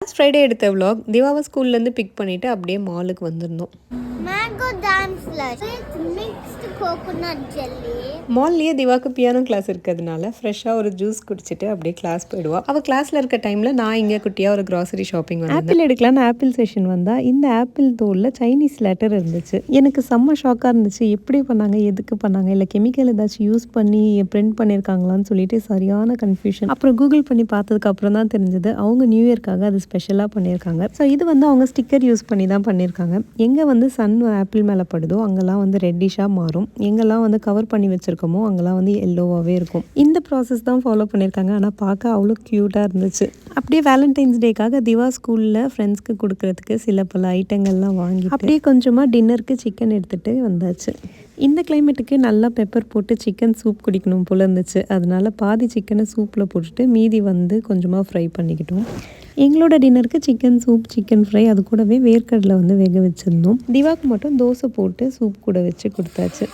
Last Friday எடுத்த vlog திவாவை ஸ்கூல்லேருந்து big பண்ணிவிட்டு அப்படியே மாலுக்கு வந்திருந்தோம். மால்லேயே திவாக்கு பியானோ கிளாஸ் இருக்கிறதுனால ஃப்ரெஷ்ஷாக ஒரு ஜூஸ் குடிச்சிட்டு அப்படியே கிளாஸ் போயிடுவா. அவள் கிளாஸில் இருக்க டைமில் நான் இங்கே குட்டியாக ஒரு கிராசரி ஷாப்பிங் வந்து ஆப்பிள் எடுக்கலான்னு ஆப்பிள் செஷன் வந்தால் இந்த ஆப்பிள் தோலில் சைனீஸ் லெட்டர் இருந்துச்சு. எனக்கு செம்ம ஷாக்காக இருந்துச்சு. எப்படி பண்ணாங்க, எதுக்கு பண்ணாங்க, இல்லை கெமிக்கல் ஏதாச்சும் யூஸ் பண்ணி பிரிண்ட் பண்ணியிருக்காங்களான்னு சொல்லிட்டு சரியான கன்ஃபியூஷன். அப்புறம் கூகுள் பண்ணி பார்த்ததுக்கு அப்புறம் தான் தெரிஞ்சது அவங்க நியூ இயர்க்காக அது ஸ்பெஷலாக பண்ணியிருக்காங்க. ஸோ இது வந்து அவங்க ஸ்டிக்கர் யூஸ் பண்ணி தான் பண்ணியிருக்காங்க. எங்கே வந்து சன் ஆப்பிள் மேலே படுதோ அங்கெல்லாம் வந்து ரெட்டிஷாக மாறும், எங்கெல்லாம் வந்து கவர் பண்ணி வச்சுருக்கோமோ அங்கெல்லாம் வந்து எல்லோவாகவே இருக்கும். இந்த ப்ராசஸ் தான் ஃபாலோ பண்ணியிருக்காங்க. ஆனால் பார்க்க அவ்வளோ க்யூட்டாக இருந்துச்சு. அப்படியே வேலண்டைன்ஸ் டேக்காக திவா ஸ்கூலில் ஃப்ரெண்ட்ஸ்க்கு கொடுக்கறதுக்கு சில பல ஐட்டங்கள்லாம் வாங்கி அப்படியே கொஞ்சமாக டின்னருக்கு சிக்கன் எடுத்துகிட்டு வந்தாச்சு. இந்த கிளைமேட்டுக்கு நல்லா பெப்பர் போட்டு சிக்கன் சூப் குடிக்கணும் போல் இருந்துச்சு. அதனால பாதி சிக்கனை சூப்பில் போட்டுட்டு மீதி வந்து கொஞ்சமாக ஃப்ரை பண்ணிக்கிட்டோம். எங்களோட டின்னருக்கு சிக்கன் சூப், சிக்கன் ஃப்ரை, அது கூடவே வேர்க்கடலை வந்து வேக வச்சுருந்தோம். திவாக்கு மட்டும் தோசை போட்டு சூப் கூட வச்சு கொடுத்தாச்சு.